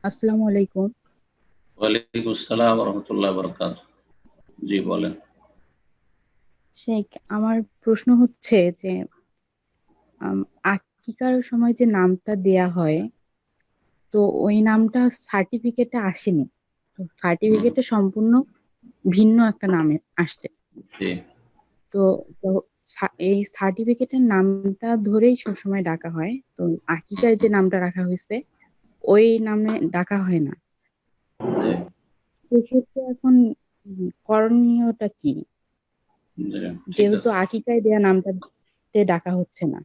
আসসালামু আলাইকুম। ওয়ালাইকুম আসসালাম ওয়া রাহমাতুল্লাহি ওয়া বারাকাতুহু। জি বলেন। শেখ, আমার প্রশ্ন হচ্ছে যে আম আকিকার সময় যে নামটা দেয়া হয়, তো ওই নামটা সার্টিফিকেটে আসেনি। তো হুম, সার্টিফিকেটে সম্পূর্ণ ভিন্ন একটা নামে আসছে। জি তো তো এই সার্টিফিকেটের নামটা ধরেই সবসময় ডাকা হয়। তো আকিকায় যে নামটা রাখা হয়েছে, ওই নামে ডাকা হয় না। জি সেক্ষেত্রে এখন করণীয়টা কি? জি ঠিক যেহেতু আছে। আকিকায় দেয়া নামটাতে ডাকা হচ্ছে না।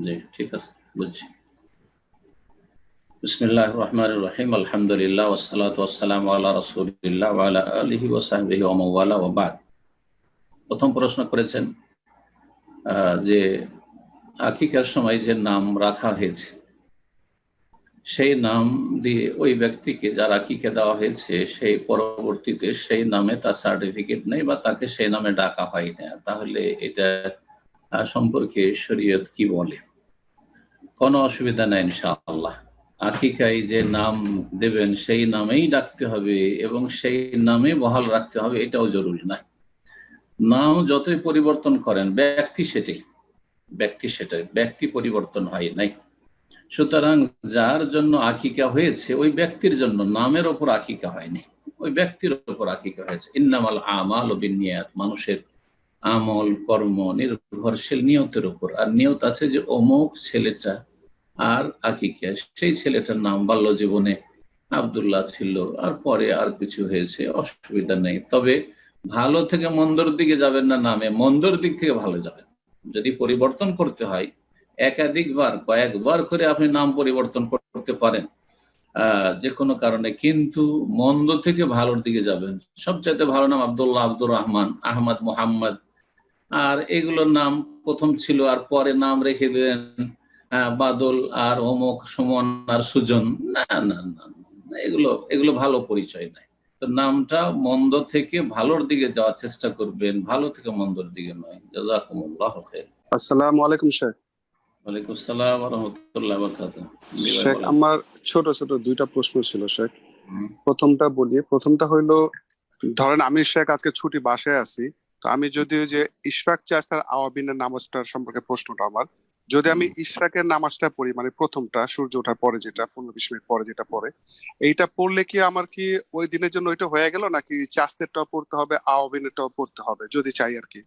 জি ঠিক আছে, বুঝছি। বিসমিল্লাহির রহমানির রহিম, আলহামদুলিল্লাহ ওয়াসসালাতু ওয়াসসালামু আলা রাসূলিল্লাহ ওয়া আলা আলিহি ওয়া সাহবিহি ওয়া মাওয়ালা ওয়া বাদ। প্রথম প্রশ্ন করেছেন যে আকিকার সময় যে নাম রাখা হয়েছে সেই নাম দিয়ে ওই ব্যক্তিকে যার আকিকা দেওয়া হয়েছে সেই পরবর্তীতে সেই নামে তার সার্টিফিকেট নেই বা তাকে সেই নামে ডাকা হয় না, তাহলে এটা সম্পর্কে শরীয়ত কি বলে? কোনো অসুবিধা নাই ইনশাআল্লাহ। আকিকায় যে নাম দেবেন সেই নামেই ডাকতে হবে এবং সেই নামে বহাল রাখতে হবে, এটাও জরুরি না। নাম যতই পরিবর্তন করেন ব্যক্তি পরিবর্তন হয় নাই। সুতরাং যার জন্য আকিকা হয়েছে ওই ব্যক্তির জন্য, নামের ওপর আকিকা হয়নি, ওই ব্যক্তির ওপর আকিকা হয়েছে। ইন্নামাল আমাল ও বিন্নিয়াত, মানুষের আমল কর্ম নির্ভরশীল নিয়তের উপর। আর নিয়ত আছে যে অমুক ছেলেটা আর আকিকা, সেই ছেলেটার নাম বাল্য জীবনে আব্দুল্লাহ ছিল, আর পরে আর কিছু হয়েছে, অসুবিধা নেই। তবে ভালো থেকে মন্দর দিকে যাবেন না, নামে মন্দর দিক থেকে ভালো যাবেন। যদি পরিবর্তন করতে হয় একাধিকবার কয়েকবার করে আপনি নাম পরিবর্তন করতে পারেন যে কোনো কারণে, কিন্তু মন্দ থেকে ভালোর দিকে যাবেন। সবচাইতে ভালো নাম আব্দুল্লাহ, আব্দুর রহমান, আহমদ, মোহাম্মদ। আর এগুলোর নাম প্রথম ছিল আর পরে নাম রেখে দিলেন বাদল আর অমুক, সুমন আর সুজন। না না না না, এগুলো এগুলো ভালো পরিচয় নাই। তো নামটা মন্দ থেকে ভালোর দিকে যাওয়ার চেষ্টা করবেন, ভালো থেকে মন্দর দিকে নয়। জাযাকুমুল্লাহু খাইর। আসসালামু আলাইকুম শেখ। ওয়ালাইকুম আসসালাম ওয়া রাহমাতুল্লাহি ওয়া বারাকাতুহু। জি ভাই শেখ, বলেন। আমার ছোট ছোট দুইটা প্রশ্ন ছিল শেখ। হুম, প্রথমটা হইলো, ধরেন আমি শেখ আজকে ছুটি বাসায় আছি। তো আমি যদি ওই যে ইশরাক চাস্তার আওয়াবিনের নামাজটার সম্পর্কে প্রশ্নটা আমার, যদি আমি হুম। ইশরাকের নামাজটা পড়ি, মানে প্রথমটা সূর্য ওঠার পরে যেটা 15-20 মিনিট পরে যেটা পড়ে, এইটা পড়লে কি আমার কি ওই দিনের জন্য ওইটা হয়ে গেল, নাকি চাস্তেরটাও পড়তে হবে আওয়াবিনেরটাও পড়তে হবে যদি চাই আর কি?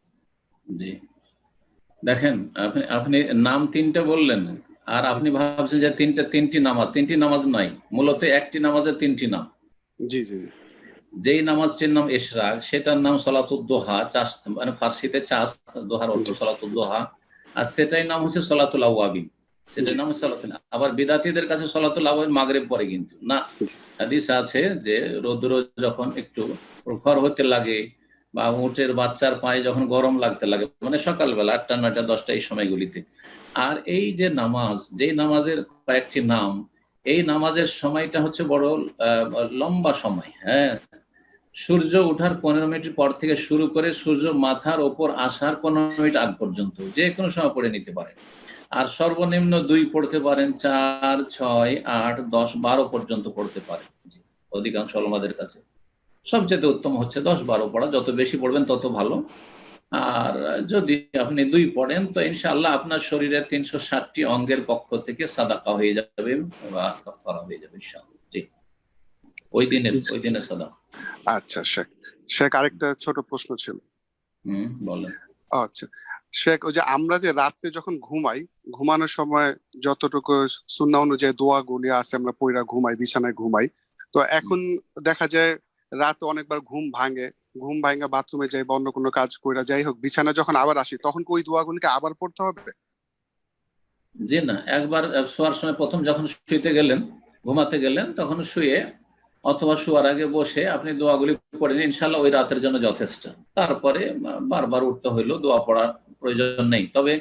জি দেখেন, আপনি আপনি নাম তিনটা বললেন, আর জি আপনি ভাবছেন যে তিনটি নামাজ নাই। মূলত একটি নামাজের তিনটি নাম। জি জি জি। যেই নামাজটির নাম ইশরাক সেটার নাম সলাতুদ দোহা, চাস্ত মানে ফার্সিতে চাস্ত, দোহার অর্থ জি সলাতুদ দোহা। আর সেটাই নাম হচ্ছে সলাতুল আওয়াবিন। জি সেটার নাম হচ্ছে সলাতুল। আবার বিদাতীদের কাছে সলাতুল আওয়াবিন মাগরিব পরে কিন্তু না। জি হাদিস আছে যে রৌদ্র যখন একটু প্রখর হতে লাগে বা উটের বাচ্চার পায়ে যখন গরম লাগতে লাগে, মানে সকালবেলা 8টা 9টা 10টা এই সময়গুলিতে। আর এই যে নামাজ, যেই নামাজের কয়েকটি নাম, এই নামাজের সময়টা হচ্ছে বড় লম্বা সময়। হ্যাঁ, সূর্য ওঠার 15 মিনিট পর থেকে শুরু করে সূর্য মাথার ওপর আসার 15 মিনিট আগ পর্যন্ত যে কোনো সময় পড়ে নিতে পারেন। আর সর্বনিম্ন 2 পড়তে পারেন, 4, 6, 8, 10, 12 পর্যন্ত পড়তে পারেন। অধিকাংশ ওলামাদের কাছে সবচেয়ে উত্তম হচ্ছে 10-12 পড়া। যত বেশি পড়বেন তত ভালো। আর যদি আপনি 2 পড়েন তো ইনশাআল্লাহ আপনার শরীরের 360টি অঙ্গের পক্ষ থেকে সাদাকা হয়ে যাবে বা কাফারা হয়ে যাবে ইনশাআল্লাহ। জি, ওই দিনের সাদাকা। আচ্ছা শেখ, আরেকটা ছোট প্রশ্ন ছিল। বলেন। আচ্ছা শেখ, ওই যে আমরা যে রাত্রে যখন ঘুমাই, ঘুমানোর সময় যতটুকু সুন্নাহ অনুযায়ী দোয়াগুলি আছে আমরা পইরা ঘুমাই, বিছানায় ঘুমাই। তো হুম। এখন দেখা যায় রাতে অনেকবার ঘুম ভাঙে, ঘুম ভাঙা বাথরুমে যাই বা অন্য কোনো কাজ কইরা যাই হোক, বিছানায় যখন আবার আসি তখন কি ওই দোয়াগুলিকে আবার পড়তে হবে? জি না, একবার শোয়ার সময় প্রথম যখন শুইতে গেলেন, ঘুমাতে গেলেন, তখন শুয়ে অথবা শোয়ার আগে বসে আপনি দোয়াগুলি পড়ে নিন, ইনশাল্লাহ ওই রাতের জন্য যথেষ্ট। তারপরে বারবার উঠতে হইলো, দোয়া পড়ার প্রয়োজন নেই। তবে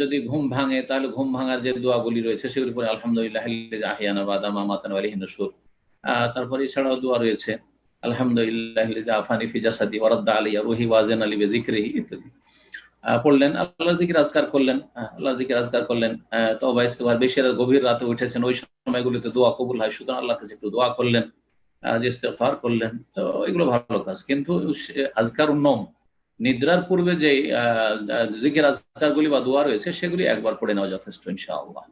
যদি ঘুম ভাঙে তাহলে ঘুম ভাঙার যে দোয়াগুলি রয়েছে সেগুলি পরে আলহামদুলিল্লাহ আহিয়ানা বাদা মামাতান ওয়া ইলাইহিন নুশুর। তারপরে এছাড়াও দোয়া রয়েছে আলহামদুলিল্লাহ আফানি ফি জাসাদি ওয়া রাদ্দা আলাইয়া রুহি ওয়া জানা লি বিযিকরিহি ইত্যাদি। পড়লেন, আল্লাহ জিকির আজকার করলেন, আল্লাহ জিকির আজকার করলেন, তওবা ইস্তিগফার, বেশি রাত গভীর রাতে উঠেছেন, ওই সময়গুলিতে দোয়া কবুল হয়, সুতরাং আল্লাহর কাছে একটু দোয়া করলেন, যে ইস্তিগফার করলেন, তো এগুলো ভালো কাজ। কিন্তু আজকারুন নওম, নিদ্রার পূর্বে যে জিকির আজকারগুলি বা দোয়া রয়েছে সেগুলি একবার পড়ে নেওয়া যথেষ্ট ইনশাআল্লাহ।